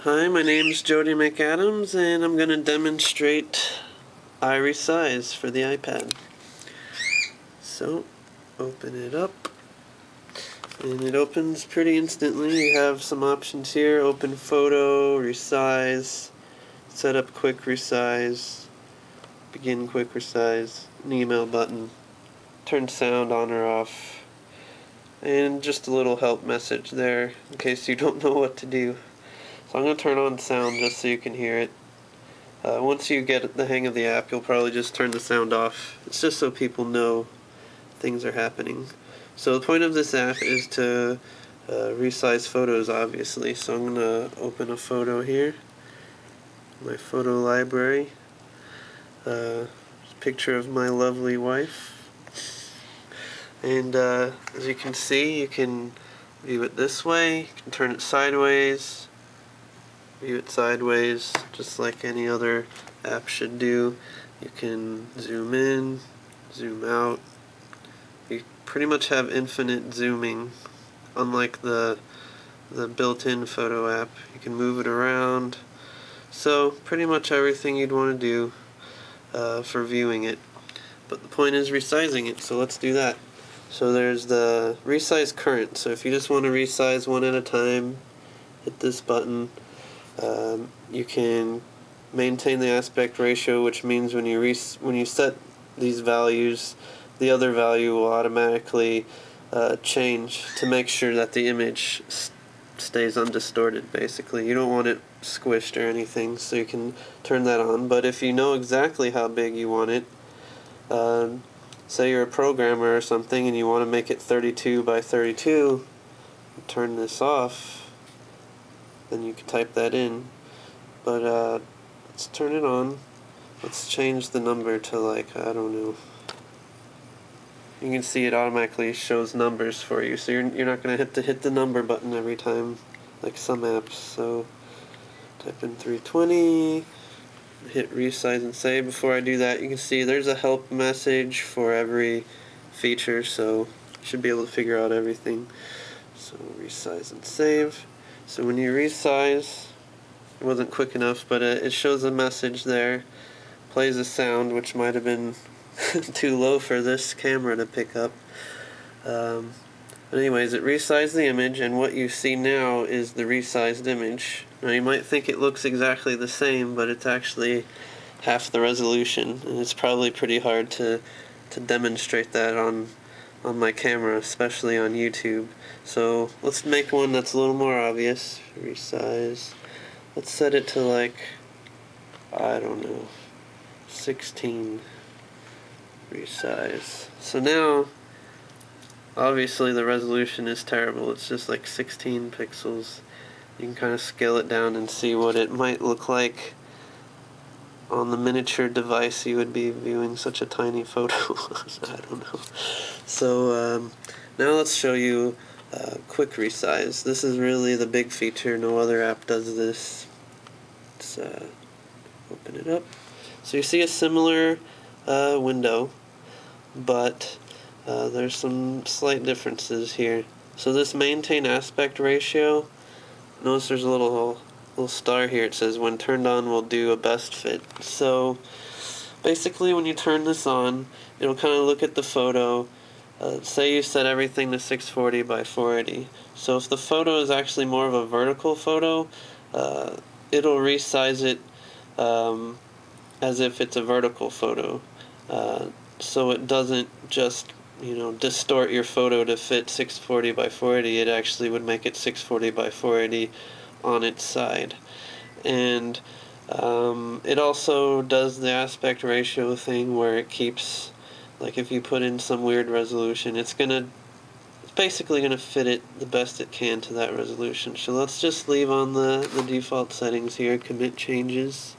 Hi, my name's Jody McAdams, and I'm going to demonstrate iResize for the iPad. So, open it up, and it opens pretty instantly. You have some options here: open photo, resize, set up quick resize, begin quick resize, an email button, turn sound on or off, and just a little help message there in case you don't know what to do. So I'm going to turn on sound just so you can hear it. Once you get the hang of the app, you'll probably just turn the sound off. It's just so people know things are happening. So the point of this app is to resize photos, obviously. So I'm going to open a photo here, my photo library. Picture of my lovely wife. And as you can see, you can view it this way, you can turn it sideways, view it sideways, just like any other app should do. You can zoom in, zoom out. You pretty much have infinite zooming, unlike the built-in photo app. You can move it around. So pretty much everything you'd want to do for viewing it. But the point is resizing it, so let's do that. So there's the resize current. So if you just want to resize one at a time, hit this button. You can maintain the aspect ratio, which means when you set these values, the other value will automatically change to make sure that the image stays undistorted. Basically, you don't want it squished or anything, so you can turn that on. But if you know exactly how big you want it, say you're a programmer or something and you want to make it 32 by 32, turn this off. Then you can type that in. But let's turn it on. Let's change the number to, like, I don't know. You can see it automatically shows numbers for you, so you're not going to have to hit the number button every time, like some apps. So type in 320, hit resize and save. Before I do that, you can see there's a help message for every feature, so you should be able to figure out everything. So resize and save. So when you resize, it wasn't quick enough, but it shows a message there, plays a sound which might have been too low for this camera to pick up. But anyways, it resized the image, and what you see now is the resized image. Now you might think it looks exactly the same, but it's actually half the resolution, and it's probably pretty hard to demonstrate that on my camera, especially on YouTube. So let's make one that's a little more obvious. Resize. Let's set it to, like, I don't know, 16. Resize. So now, obviously the resolution is terrible. It's just like 16 pixels. You can kind of scale it down and see what it might look like on the miniature device you would be viewing such a tiny photo. I don't know. So now let's show you quick resize. This is really the big feature. No other app does this. Let's open it up. So you see a similar window, but there's some slight differences here. So this maintain aspect ratio, notice there's a little star here. It says when turned on will do a best fit. So basically when you turn this on, it'll kind of look at the photo. Say you set everything to 640 by 480. So if the photo is actually more of a vertical photo, it'll resize it as if it's a vertical photo. So it doesn't just, distort your photo to fit 640 by 480. It actually would make it 640 by 480 on its side. And it also does the aspect ratio thing where it keeps, like, if you put in some weird resolution, it's basically gonna fit it the best it can to that resolution. So let's just leave on the default settings here, commit changes,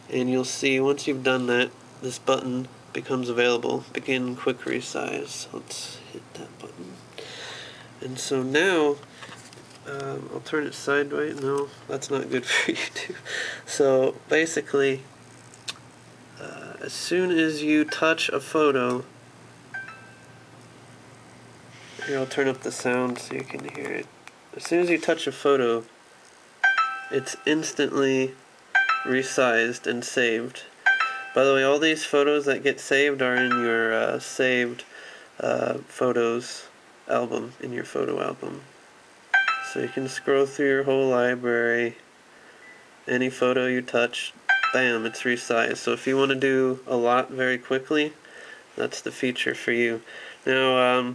and you'll see once you've done that, this button becomes available, begin quick resize. Let's hit that button. And so now, I'll turn it sideways. No, that's not good for YouTube. So basically, as soon as you touch a photo, here I'll turn up the sound so you can hear it. As soon as you touch a photo, it's instantly resized and saved. By the way, all these photos that get saved are in your saved photos album, in your photo album. So you can scroll through your whole library, any photo you touch, bam, it's resized. So if you want to do a lot very quickly, that's the feature for you. Now,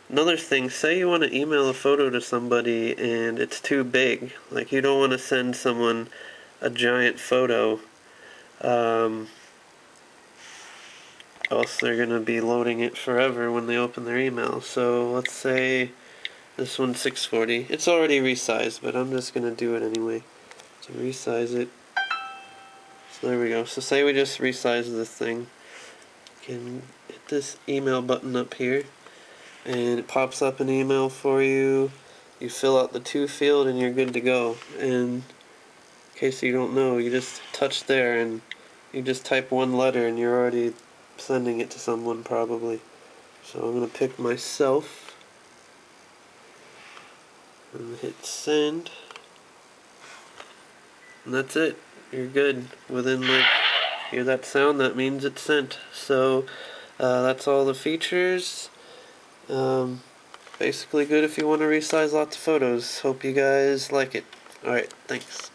another thing, say you want to email a photo to somebody and it's too big. Like you don't want to send someone a giant photo, else they're going to be loading it forever when they open their email. So let's say this one's 640. It's already resized, but I'm just going to do it anyway. So resize it. So there we go. So say we just resize this thing. You can hit this email button up here, and it pops up an email for you. You fill out the to field and you're good to go. And in case you don't know, you just touch there and you just type one letter and you're already sending it to someone probably. So I'm going to pick myself and hit send. And that's it. You're good. Within like, hear that sound, that means it's sent. So that's all the features. Basically good if you want to resize lots of photos. Hope you guys like it. Alright, thanks.